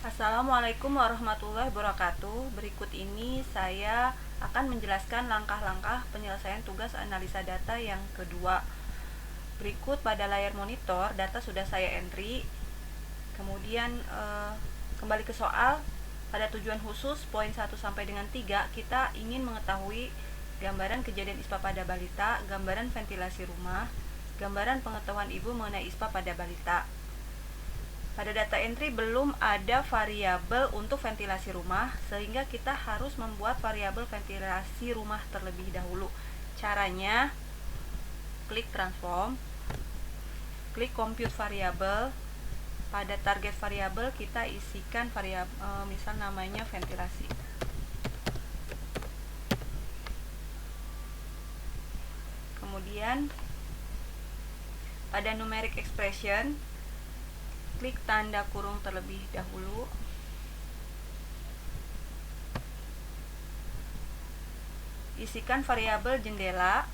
Assalamualaikum warahmatullahi wabarakatuh. Berikut ini saya akan menjelaskan langkah-langkah penyelesaian tugas analisa data yang kedua. Berikut pada layar monitor, data sudah saya entry. Kemudian kembali ke soal. Pada tujuan khusus poin 1 sampai dengan 3, kita ingin mengetahui gambaran kejadian ISPA pada balita, gambaran ventilasi rumah, gambaran pengetahuan ibu mengenai ISPA pada balita. Pada data entry belum ada variabel untuk ventilasi rumah, sehingga kita harus membuat variabel ventilasi rumah terlebih dahulu. Caranya, klik transform, klik compute variable. Pada target variabel kita isikan variabel, misal namanya ventilasi. Kemudian pada numeric expression, klik tanda kurung terlebih dahulu. Isikan variabel jendela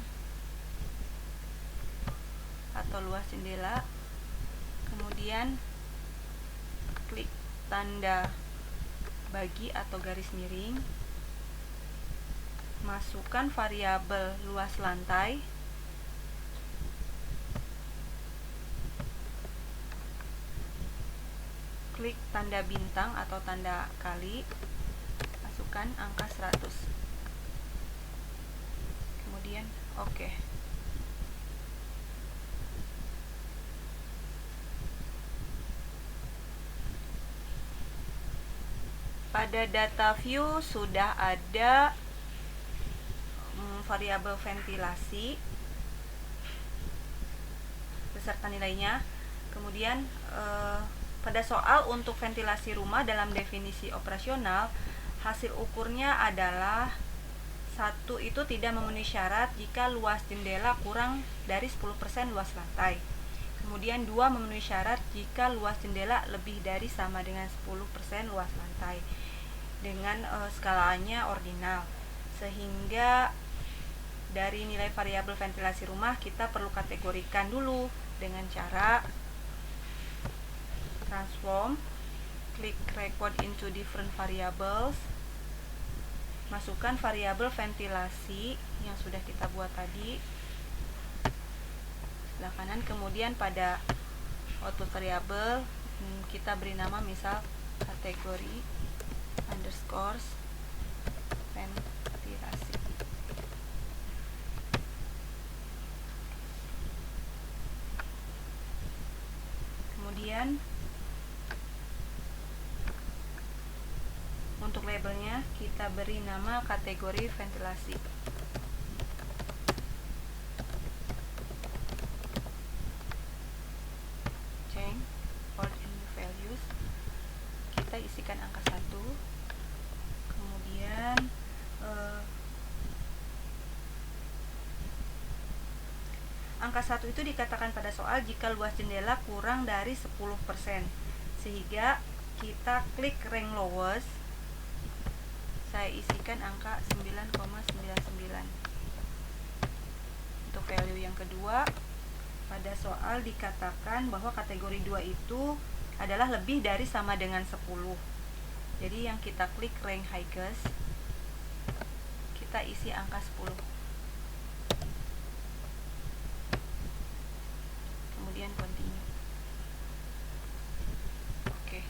atau luas jendela. Kemudian klik tanda bagi atau garis miring. Masukkan variabel luas lantai. Klik tanda bintang atau tanda kali, masukkan angka 100. Kemudian oke. Pada data view sudah ada variabel ventilasi beserta nilainya. Kemudian pada soal untuk ventilasi rumah dalam definisi operasional, hasil ukurnya adalah 1 itu tidak memenuhi syarat jika luas jendela kurang dari 10% luas lantai. Kemudian 2 memenuhi syarat jika luas jendela lebih dari sama dengan 10% luas lantai dengan skalanya ordinal. Sehingga dari nilai variabel ventilasi rumah kita perlu kategorikan dulu dengan cara transform, klik record into different variables, masukkan variabel ventilasi yang sudah kita buat tadi sebelah kanan. Kemudian pada output variabel kita beri nama misal kategori underscores ventilasi. Kemudian untuk labelnya kita beri nama kategori ventilasi. Change old and new values. Kita isikan angka 1. Kemudian angka 1 itu dikatakan pada soal jika luas jendela kurang dari 10%. Sehingga kita klik rank lowest. Saya isikan angka 9,99. Untuk value yang kedua, pada soal dikatakan bahwa kategori 2 itu adalah lebih dari sama dengan 10. Jadi yang kita klik rank highest, kita isi angka 10. Kemudian continue. Oke.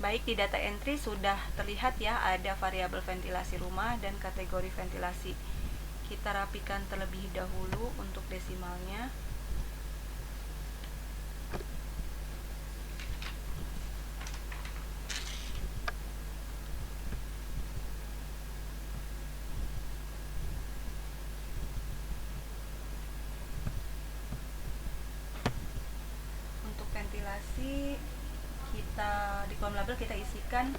Baik, di data entry sudah terlihat ya ada variabel ventilasi rumah dan kategori ventilasi. Kita rapikan terlebih dahulu untuk desimalnya. Untuk ventilasi kita di kolom label kita isikan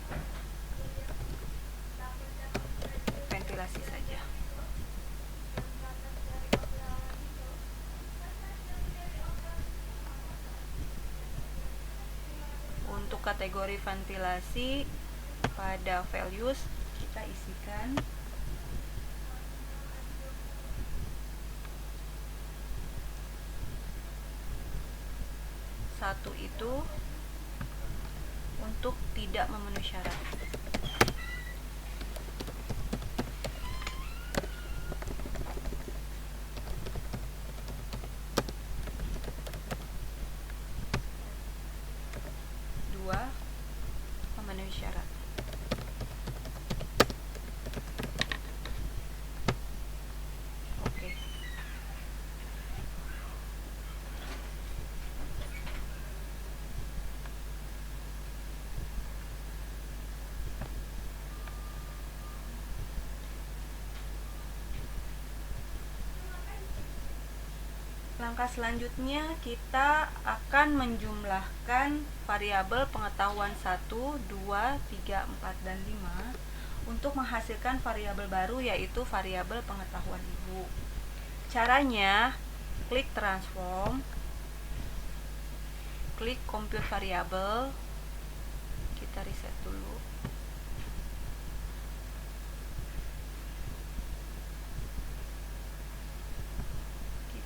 ventilasi saja. Untuk kategori ventilasi pada values kita isikan satu itu untuk tidak memenuhi syarat. Dua memenuhi syarat. Oke. Langkah selanjutnya kita akan menjumlahkan variabel pengetahuan 1, 2, 3, 4, dan 5 untuk menghasilkan variabel baru, yaitu variabel pengetahuan ibu. Caranya, klik transform, klik compute variable, kita reset dulu.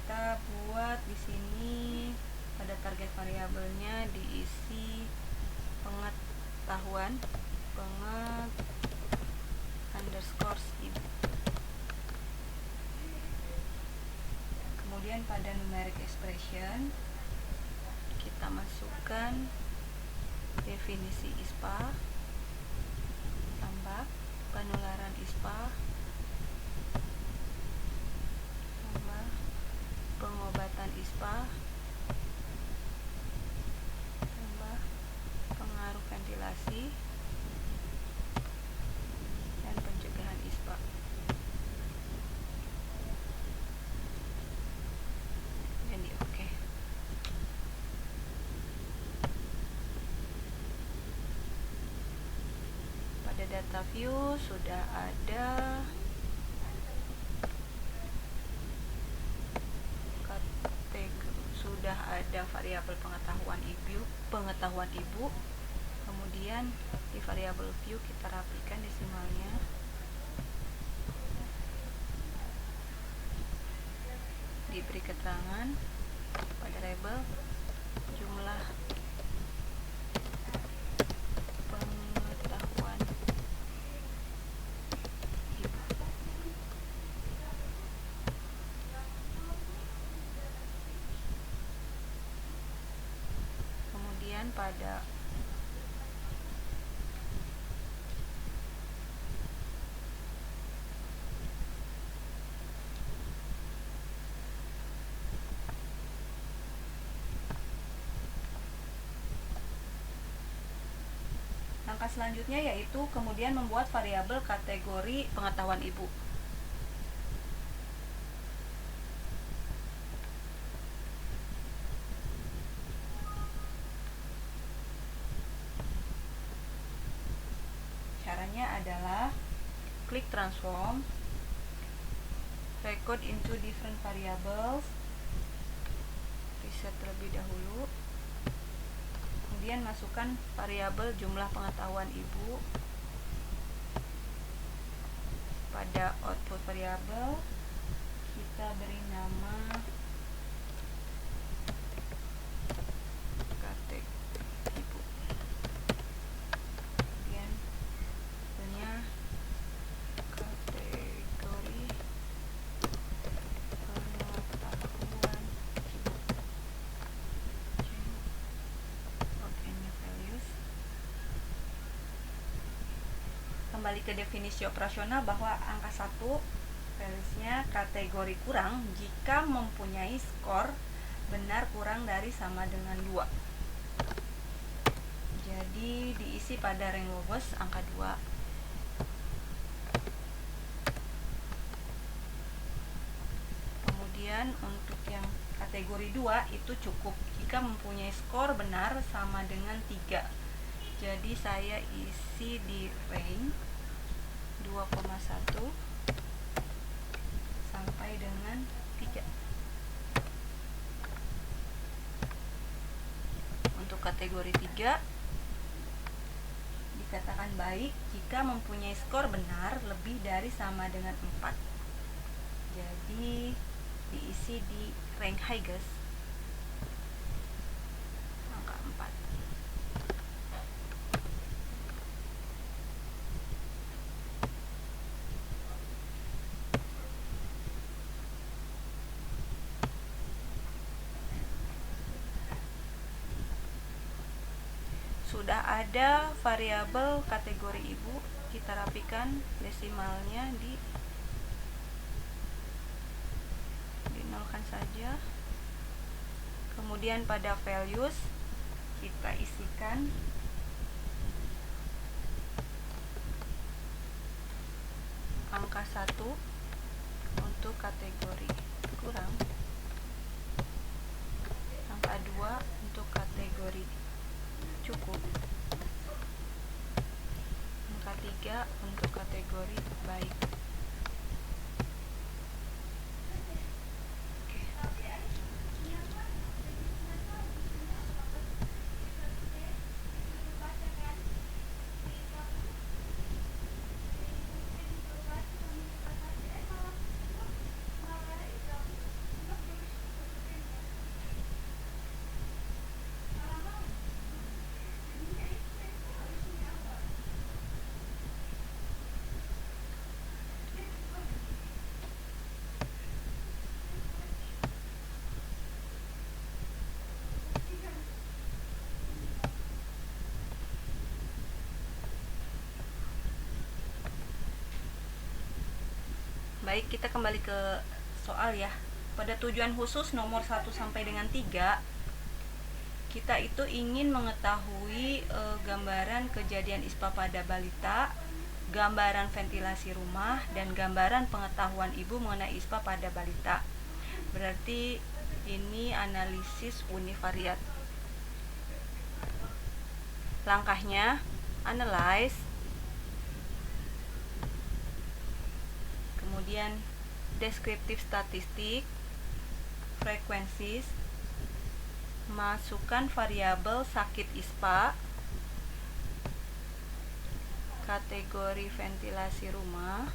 Kita buat di sini pada target variabelnya diisi pengetahuan underscore ibu. Kemudian pada numeric expression kita masukkan definisi ISPA tambah penularan ISPA tambah pengobatan ISPA tambah pengaruh ventilasi dan pencegahan ISPA. Jadi oke. Pada data view sudah ada variabel pengetahuan ibu. Kemudian di variabel view kita rapikan desimalnya. Diberi keterangan pada label jumlah pengetahuan ibu. Kemudian pada langkah selanjutnya yaitu kemudian membuat variabel kategori pengetahuan ibu. Caranya adalah klik transform, record into different variables, reset terlebih dahulu. Kemudian masukkan variabel jumlah pengetahuan ibu. Pada output variabel kita beri nama kategori ibu. Kemudian hasilnya kategori pengetahuan ibu. Kembali ke definisi operasional bahwa angka 1 valuesnya kategori kurang jika mempunyai skor benar kurang dari sama dengan 2. Jadi diisi pada rank lowest angka 2. Kemudian untuk yang kategori 2 itu cukup jika mempunyai skor benar sama dengan 3. Jadi saya isi di rank 2,1 sampai dengan 3. Untuk kategori 3 dikatakan baik jika mempunyai skor benar lebih dari sama dengan 4. Jadi diisi di rank highest sudah ada variabel kategori ibu, kita rapikan desimalnya dinolkan saja. Kemudian pada values kita isikan angka 1 untuk kategori kurang, angka 2 untuk kategori cukup, angka 3 untuk kategori baik. Baik, kita kembali ke soal ya. Pada tujuan khusus nomor 1 sampai dengan 3, kita itu ingin mengetahui gambaran kejadian ISPA pada balita, gambaran ventilasi rumah, dan gambaran pengetahuan ibu mengenai ISPA pada balita. Berarti ini analisis univariat. Langkahnya, analyze, kemudian deskriptif statistik, frequencies, masukkan variabel sakit ISPA, kategori ventilasi rumah,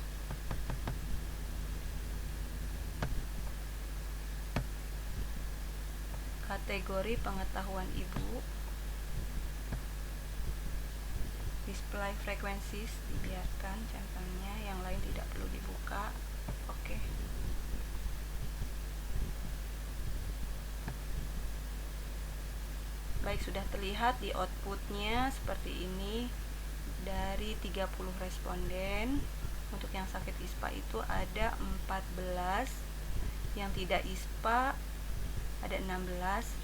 kategori pengetahuan ibu, display frequencies dibiarkan centangnya, yang lain tidak perlu dibuka. Oke. Baik, sudah terlihat di outputnya seperti ini. Dari 30 responden, untuk yang sakit ISPA itu ada 14, yang tidak ISPA ada 16,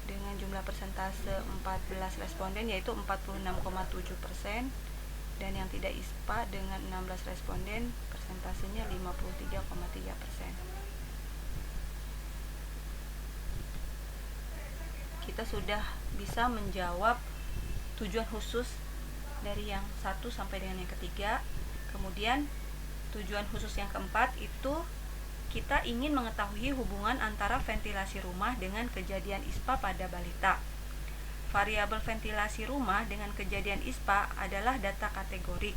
dengan jumlah persentase 14 responden yaitu 46,7%, dan yang tidak ISPA dengan 16 responden persentasenya 53,3%. Kita sudah bisa menjawab tujuan khusus dari yang 1 sampai dengan yang ketiga. Kemudian tujuan khusus yang keempat itu kita ingin mengetahui hubungan antara ventilasi rumah dengan kejadian ISPA pada balita. Variabel ventilasi rumah dengan kejadian ISPA adalah data kategorik,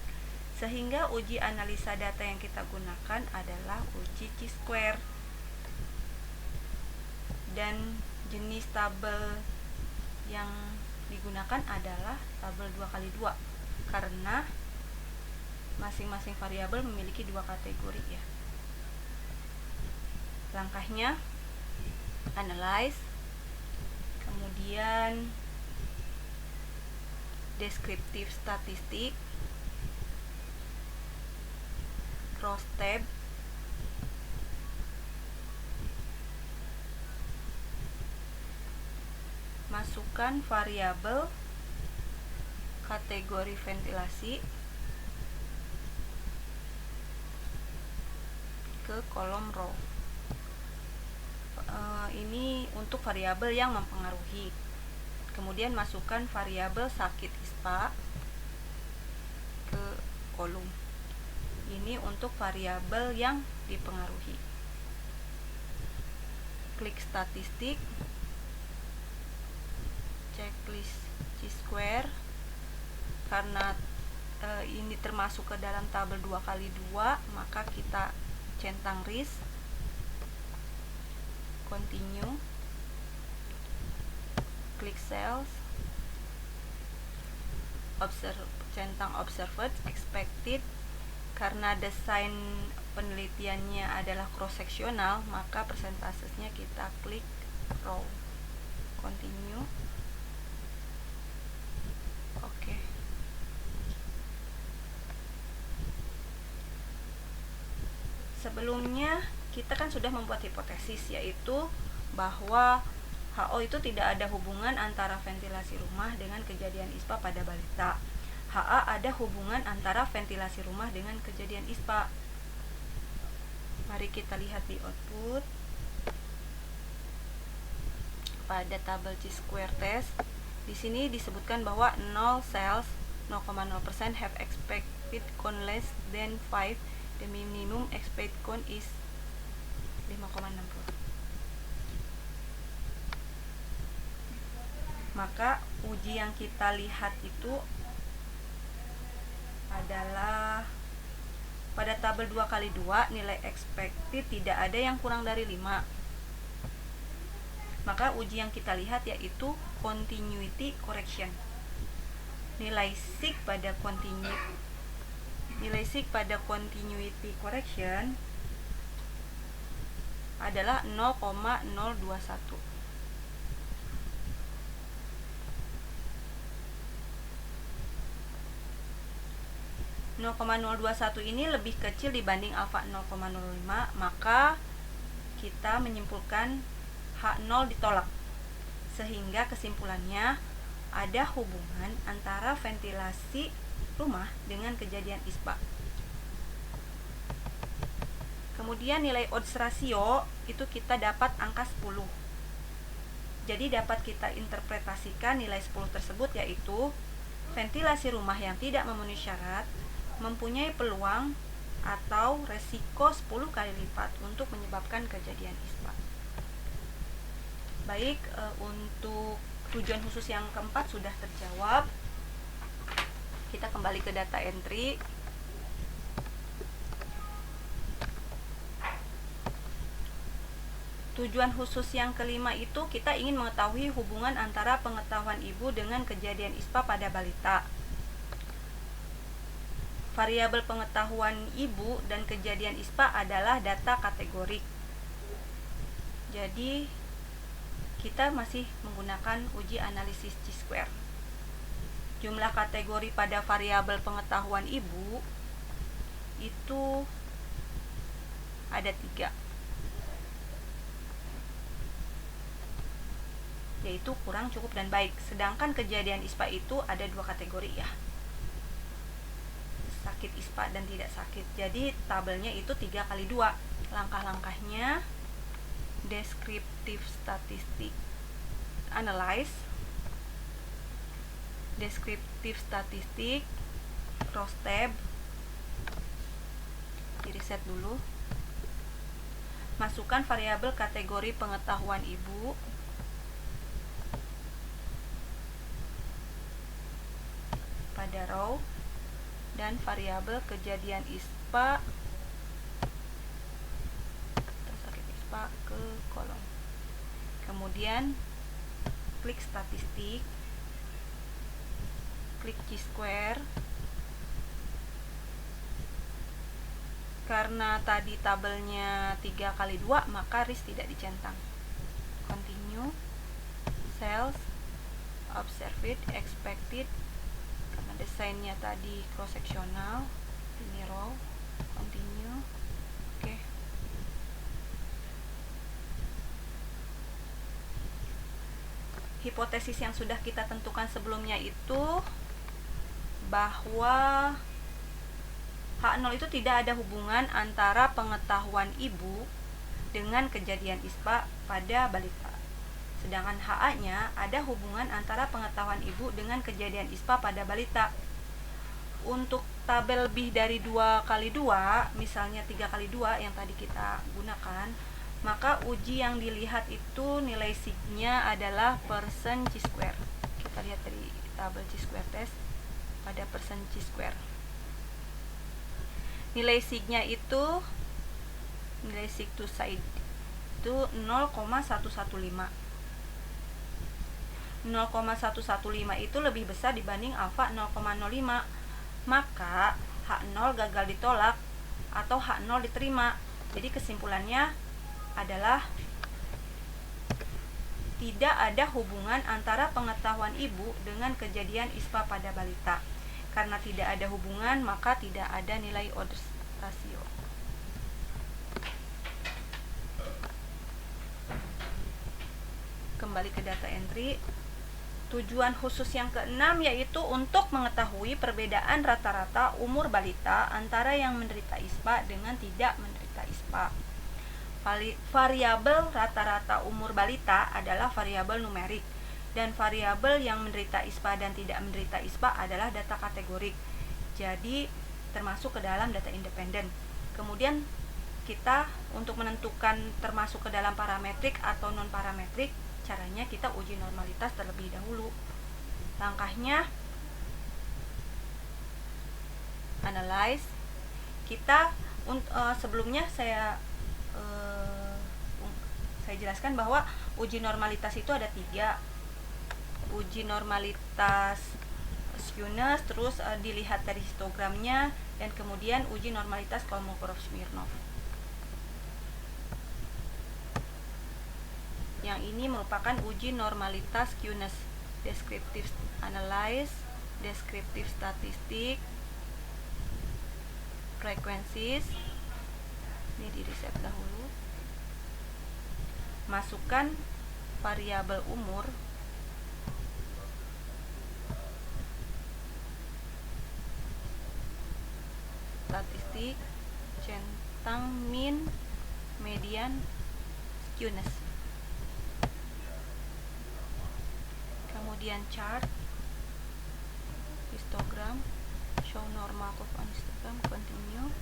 sehingga uji analisa data yang kita gunakan adalah uji chi-square. Dan jenis tabel yang digunakan adalah tabel 2x2, karena masing-masing variabel memiliki 2 kategori ya. Langkahnya, analyze, kemudian deskriptif statistik, cross tab, masukkan variabel kategori ventilasi ke kolom row. Ini untuk variabel yang mempengaruhi. Kemudian masukkan variabel sakit ISPA ke kolom. Ini untuk variabel yang dipengaruhi. Klik statistik, checklist chi-square. Karena ini termasuk ke dalam tabel 2x2, maka kita centang RIS, continue, klik cells, centang observed, expected. Karena desain penelitiannya adalah cross seksional, maka persentasenya kita klik row, continue, Sebelumnya kita kan sudah membuat hipotesis, yaitu bahwa HO itu tidak ada hubungan antara ventilasi rumah dengan kejadian ISPA pada balita. HA ada hubungan antara ventilasi rumah dengan kejadian ISPA. Mari kita lihat di output. Pada tabel chi-square test, di sini disebutkan bahwa 0 cells 0,0% have expected cone less than 5. The minimum expected cone is 5,60. Maka uji yang kita lihat itu adalah pada tabel 2x2 nilai expected tidak ada yang kurang dari 5. Maka uji yang kita lihat yaitu continuity correction. Nilai sig pada continuity correction adalah 0,021. ini lebih kecil dibanding alfa 0,05, maka kita menyimpulkan H0 ditolak. Sehingga kesimpulannya ada hubungan antara ventilasi rumah dengan kejadian ISPA. Kemudian nilai odds ratio itu kita dapat angka 10. Jadi dapat kita interpretasikan nilai 10 tersebut yaitu ventilasi rumah yang tidak memenuhi syarat mempunyai peluang atau resiko 10 kali lipat untuk menyebabkan kejadian ISPA. Baik, untuk tujuan khusus yang keempat sudah terjawab. Kita kembali ke data entry. Tujuan khusus yang kelima itu kita ingin mengetahui hubungan antara pengetahuan ibu dengan kejadian ISPA pada balita. Variabel pengetahuan ibu dan kejadian ISPA adalah data kategorik. Jadi kita masih menggunakan uji analisis chi-square. Jumlah kategori pada variabel pengetahuan ibu itu ada 3, yaitu kurang, cukup, dan baik. Sedangkan kejadian ISPA itu ada 2 kategori ya, sakit ISPA dan tidak sakit. Jadi tabelnya itu 3x2. Langkah-langkahnya: descriptive statistic analyze, descriptive statistic, cross tab, di reset dulu. Masukkan variabel kategori pengetahuan ibu, pada row, dan variabel kejadian ISPA atau sakit ISPA ke kolom. Kemudian klik statistik, klik chi-square. Karena tadi tabelnya 3x2, maka RIS tidak dicentang. Continue, cells, observed, expected. Karena desainnya tadi cross sectional, ini row, continue. Oke. Hipotesis yang sudah kita tentukan sebelumnya itu bahwa H0 itu tidak ada hubungan antara pengetahuan ibu dengan kejadian ISPA pada balita. Sedangkan HA-nya ada hubungan antara pengetahuan ibu dengan kejadian ISPA pada balita. Untuk tabel lebih dari 2x2, misalnya 3x2 yang tadi kita gunakan, maka uji yang dilihat itu nilai sig-nya adalah persen chi-square. Kita lihat dari tabel chi-square test pada persen chi-square. Nilai sig-nya itu, nilai sig to side itu 0,115. 0,115 itu lebih besar dibanding alfa 0,05. Maka H0 gagal ditolak atau H0 diterima. Jadi kesimpulannya adalah tidak ada hubungan antara pengetahuan ibu dengan kejadian ISPA pada balita. Karena tidak ada hubungan, maka tidak ada nilai odds ratio. kembali ke data entry. Tujuan khusus yang keenam yaitu untuk mengetahui perbedaan rata-rata umur balita antara yang menderita ISPA dengan tidak menderita ISPA. Variabel rata-rata umur balita adalah variabel numerik, dan variabel yang menderita ISPA dan tidak menderita ISPA adalah data kategorik. Jadi termasuk ke dalam data independen. Kemudian kita untuk menentukan termasuk ke dalam parametrik atau non parametrik, caranya kita uji normalitas terlebih dahulu. Langkahnya analyze. Kita sebelumnya saya jelaskan bahwa uji normalitas itu ada 3. Uji normalitas skewness, terus dilihat dari histogramnya, dan kemudian uji normalitas Kolmogorov-Smirnov. Yang ini merupakan uji normalitas skewness, descriptive analysis, descriptive statistik, frequencies. Ini di reset dahulu. Masukkan variabel umur, statistik, centang, mean, median, skewness. Kemudian chart, histogram, show normal curve on histogram, continue.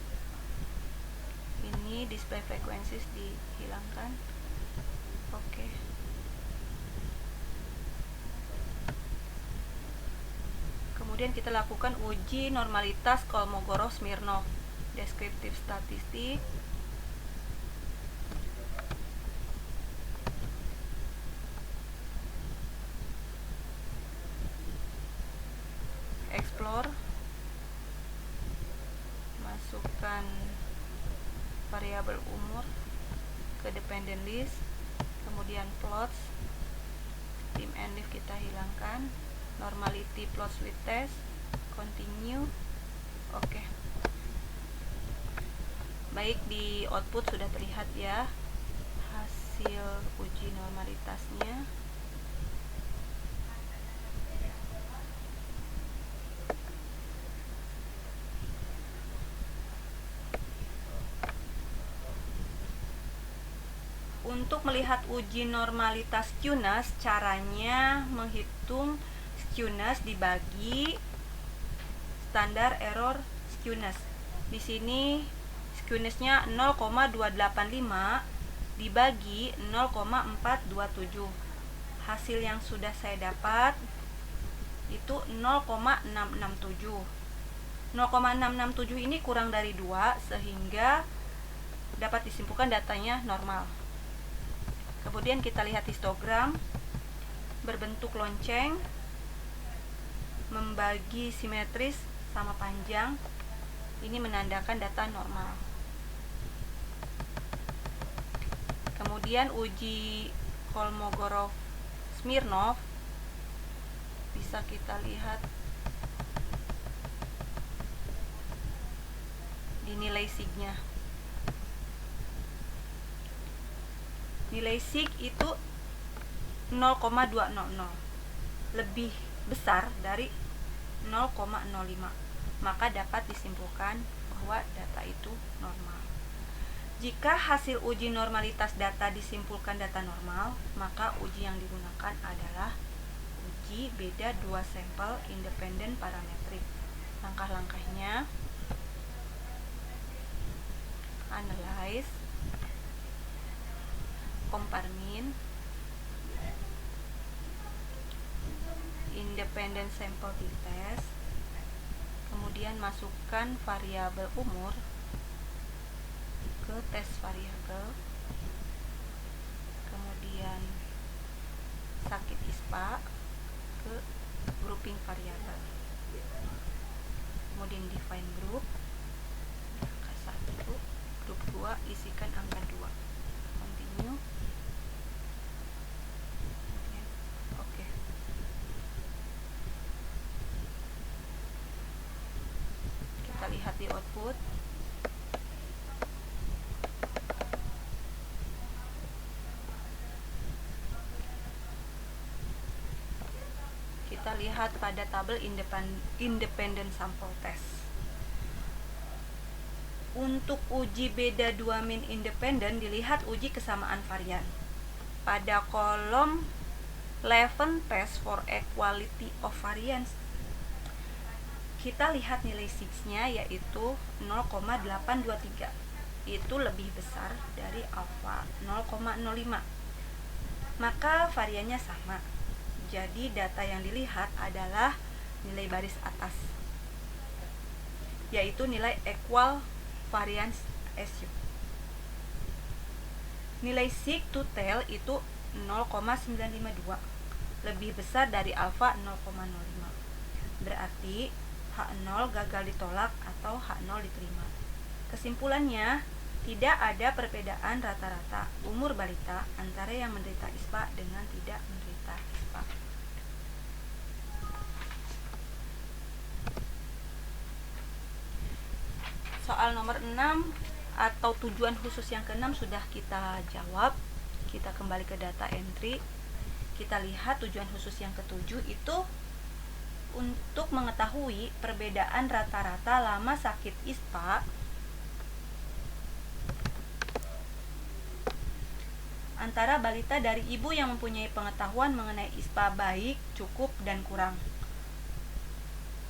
Ini display frequencies dihilangkan. Oke. Kemudian kita lakukan uji normalitas Kolmogorov-Smirnov, deskriptif statistik, explore, masukkan variabel umur ke dependent list, kemudian plots, dim and leaf kita hilangkan, normality plots with test, continue. Oke. Baik, di output sudah terlihat ya hasil uji normalitasnya. Untuk melihat uji normalitas skewness, caranya menghitung skewness dibagi standar error skewness. Di sini skewnessnya 0,285 dibagi 0,427. Hasil yang sudah saya dapat itu 0,667. 0,667 ini kurang dari 2, sehingga dapat disimpulkan datanya normal. Kemudian kita lihat histogram, berbentuk lonceng, membagi simetris sama panjang. Ini menandakan data normal. Kemudian uji Kolmogorov-Smirnov bisa kita lihat di nilai signya. Nilai sig itu 0,200, lebih besar dari 0,05, maka dapat disimpulkan bahwa data itu normal. Jika hasil uji normalitas data disimpulkan data normal, maka uji yang digunakan adalah uji beda 2 sampel independen parametrik. Langkah-langkahnya: analyze, compare mean, independent sample t-test, kemudian masukkan variabel umur ke tes variabel, kemudian sakit ISPA ke grouping variabel, kemudian define group, angka 1, grup 2 isikan angka 2, continue. Oke. Kita lihat di output. kita lihat pada tabel independent sample test. Untuk uji beda dua mean independen, dilihat uji kesamaan varian. Pada kolom 11 test for equality of variance, kita lihat nilai sigma-nya yaitu 0,823. Itu lebih besar dari alfa 0,05. Maka variannya sama. Jadi data yang dilihat adalah nilai baris atas, yaitu nilai equal variance SU. Nilai sig to tail itu 0,952, lebih besar dari alfa 0,05. Berarti H0 gagal ditolak atau H0 diterima. Kesimpulannya, tidak ada perbedaan rata-rata umur balita antara yang menderita ISPA dengan tidak menderita ISPA. Soal nomor 6 atau tujuan khusus yang ke-6 sudah kita jawab. Kita kembali ke data entry. Kita lihat tujuan khusus yang ke-7 itu untuk mengetahui perbedaan rata-rata lama sakit ISPA antara balita dari ibu yang mempunyai pengetahuan mengenai ISPA baik, cukup, dan kurang.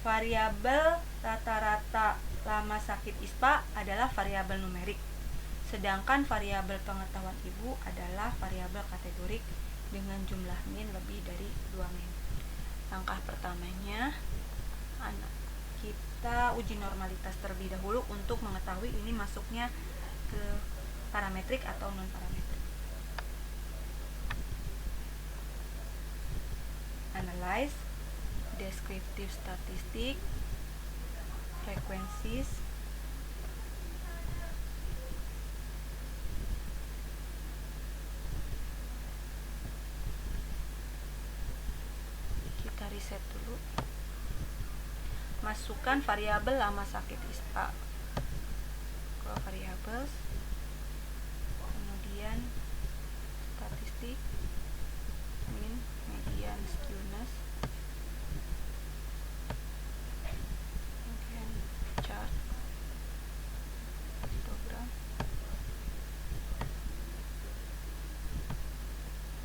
Variabel rata-rata lama sakit ISPA adalah variabel numerik, sedangkan variabel pengetahuan ibu adalah variabel kategorik dengan jumlah min lebih dari 2 min. Langkah pertamanya, kita uji normalitas terlebih dahulu untuk mengetahui ini masuknya ke parametrik atau non-parametrik. Analyze, descriptive statistic, frequencies, kita riset dulu. Masukkan variabel lama sakit ISPA ke variables, kemudian statistik, mean, median, skewness, kemudian chart, histogram.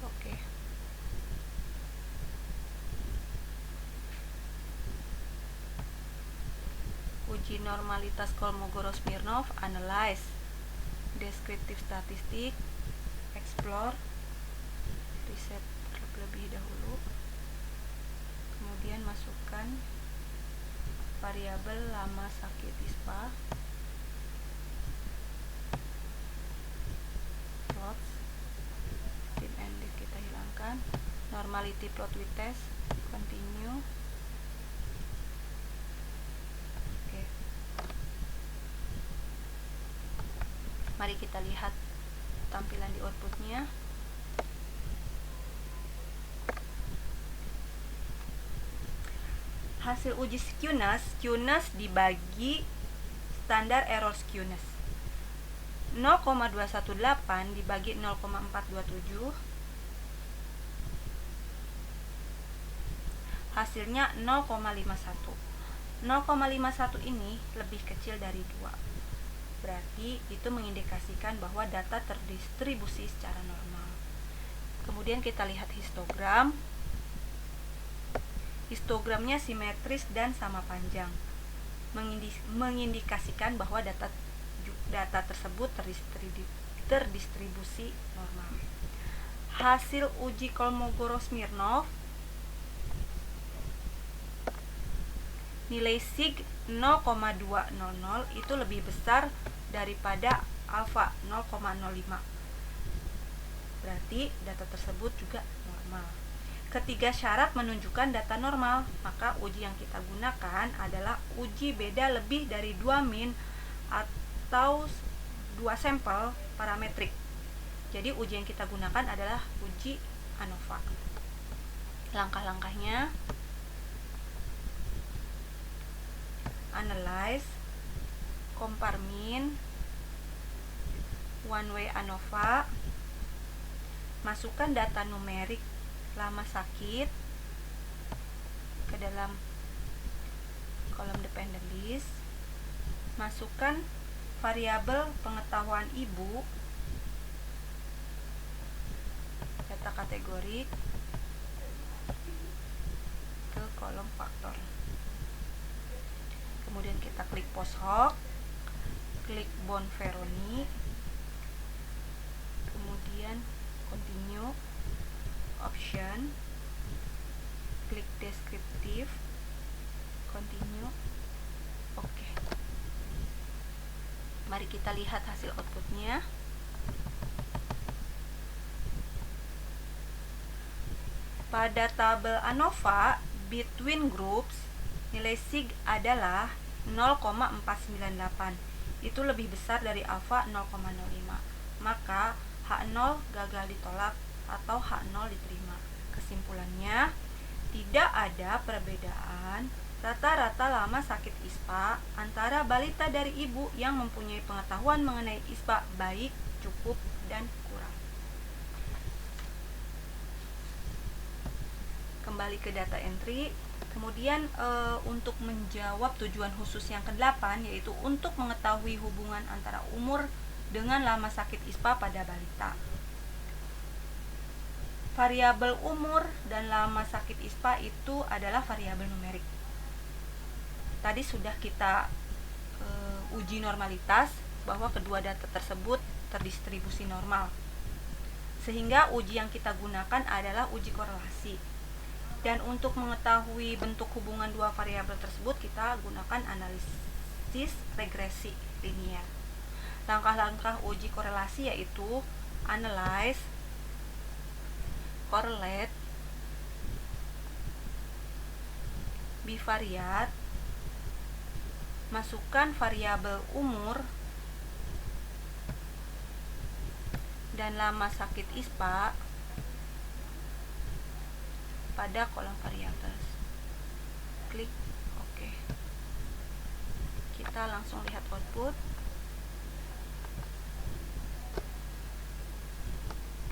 Oke. Uji normalitas Kolmogorov-Smirnov, analyze, descriptive statistik, explore, riset terlebih dahulu, kemudian masukkan variabel lama sakit ISPA, plots, tip and div kita hilangkan, normality plot with test, continue. Mari kita lihat tampilan di outputnya. Hasil uji skewness dibagi standar error skewness. 0,218 dibagi 0,427, hasilnya 0,51. 0,51 ini lebih kecil dari 2. Berarti itu mengindikasikan bahwa data terdistribusi secara normal. Kemudian kita lihat histogram. Histogramnya simetris dan sama panjang, mengindikasikan bahwa data tersebut terdistribusi normal. Hasil uji Kolmogorov-Smirnov, nilai sig 0,200 itu lebih besar daripada alfa 0,05. Berarti data tersebut juga normal. Ketiga syarat menunjukkan data normal, maka uji yang kita gunakan adalah uji beda lebih dari 2 min atau 2 sampel parametrik. Jadi uji yang kita gunakan adalah uji ANOVA. Langkah-langkahnya: analyze, compare mean, one way ANOVA, masukkan data numerik lama sakit, dalam kolom dependent list, masukkan variabel pengetahuan ibu, data kategorik, ke kolom faktor. Kemudian kita klik post hoc, klik Bonferroni, kemudian continue, option, klik deskriptif, continue, oke. Mari kita lihat hasil outputnya. Pada tabel ANOVA between groups, nilai sig adalah 0,498. Itu lebih besar dari alfa 0,05. Maka H0 gagal ditolak atau H0 diterima. Kesimpulannya, tidak ada perbedaan rata-rata lama sakit ISPA antara balita dari ibu yang mempunyai pengetahuan mengenai ISPA baik, cukup, dan kurang. Kembali ke data entry. Kemudian untuk menjawab tujuan khusus yang ke-8, yaitu untuk mengetahui hubungan antara umur dengan lama sakit ISPA pada balita. Variabel umur dan lama sakit ISPA itu adalah variabel numerik. Tadi sudah kita uji normalitas bahwa kedua data tersebut terdistribusi normal. Sehingga uji yang kita gunakan adalah uji korelasi. Dan untuk mengetahui bentuk hubungan dua variabel tersebut, kita gunakan analisis regresi linier. Langkah-langkah uji korelasi yaitu analyze, correlate, bivariate, masukkan variabel umur dan lama sakit ISPA pada kolom variabel. Klik OK. Kita langsung lihat output.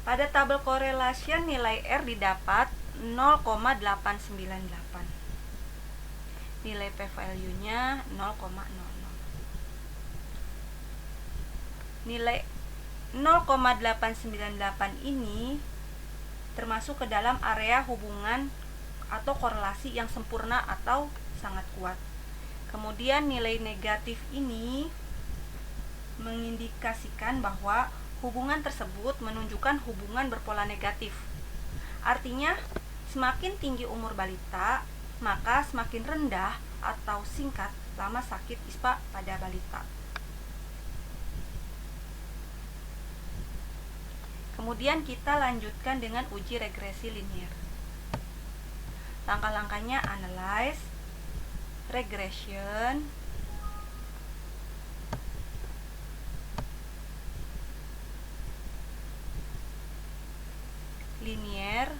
Pada tabel correlation nilai R didapat 0,898. Nilai p-value-nya 0,00. Nilai 0,898 ini termasuk ke dalam area hubungan atau korelasi yang sempurna atau sangat kuat. Kemudian nilai negatif ini mengindikasikan bahwa hubungan tersebut menunjukkan hubungan berpola negatif. Artinya, semakin tinggi umur balita, maka semakin rendah atau singkat lama sakit ISPA pada balita. Kemudian kita lanjutkan dengan uji regresi linier. Langkah-langkahnya analyze, regression, linier.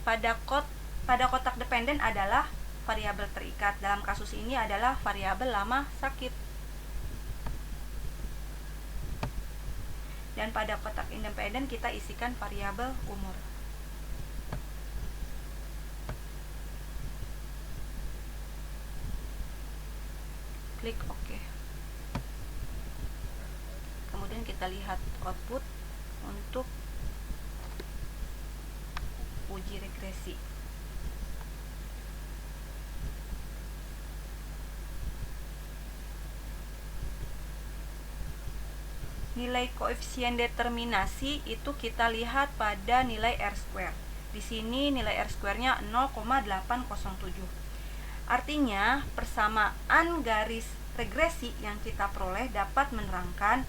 Pada kotak dependen adalah variabel terikat. Dalam kasus ini adalah variabel lama sakit. Dan pada kotak independen kita isikan variabel umur. Klik OK. Kemudian kita lihat output untuk uji regresi. Nilai koefisien determinasi itu kita lihat pada nilai R-square. Di sini nilai R-square-nya 0,807. Artinya, persamaan garis regresi yang kita peroleh dapat menerangkan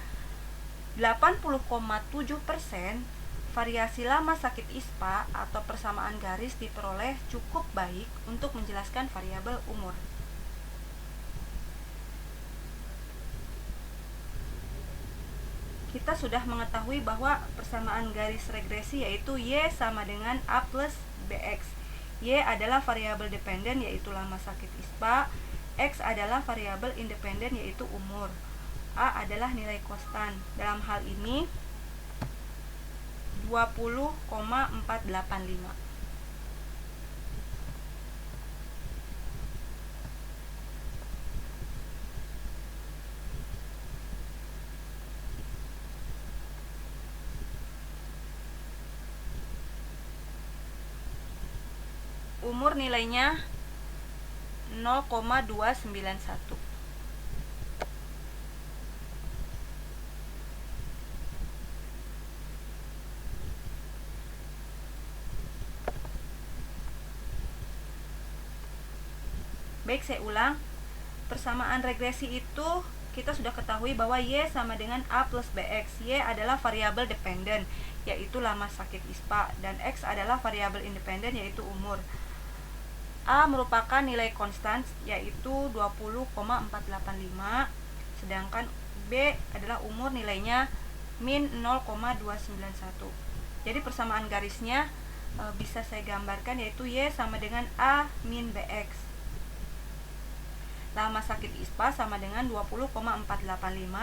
80,7% variasi lama sakit ISPA atau persamaan garis diperoleh cukup baik untuk menjelaskan variabel umur. Kita sudah mengetahui bahwa persamaan garis regresi yaitu Y sama dengan A plus BX. Y adalah variabel dependen yaitu lama sakit ISPA, X adalah variabel independen yaitu umur, A adalah nilai konstan. Dalam hal ini 20,485. umur nilainya 0,291. Baik, saya ulang. Persamaan regresi itu kita sudah ketahui bahwa Y sama dengan A plus BX. Y adalah variabel dependen, yaitu lama sakit ISPA, dan X adalah variabel independen, yaitu umur. A merupakan nilai konstan, yaitu 20,485, sedangkan B adalah umur, nilainya min 0,291. Jadi persamaan garisnya bisa saya gambarkan, yaitu Y sama dengan A min BX. Lama sakit ISPA sama dengan 20,485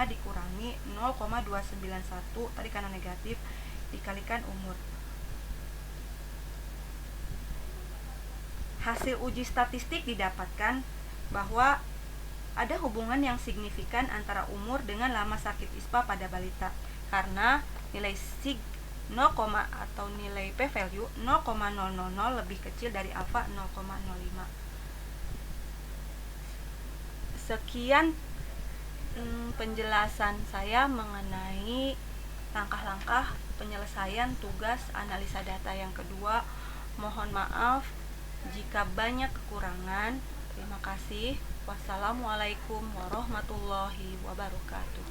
dikurangi 0,291, tadi karena negatif, dikalikan umur. Hasil uji statistik didapatkan bahwa ada hubungan yang signifikan antara umur dengan lama sakit ISPA pada balita, karena nilai sig 0, atau nilai p-value 0,000 lebih kecil dari alfa 0,05. Sekian penjelasan saya mengenai langkah-langkah penyelesaian tugas analisa data yang kedua. Mohon maaf jika banyak kekurangan. Terima kasih. Wassalamualaikum warahmatullahi wabarakatuh.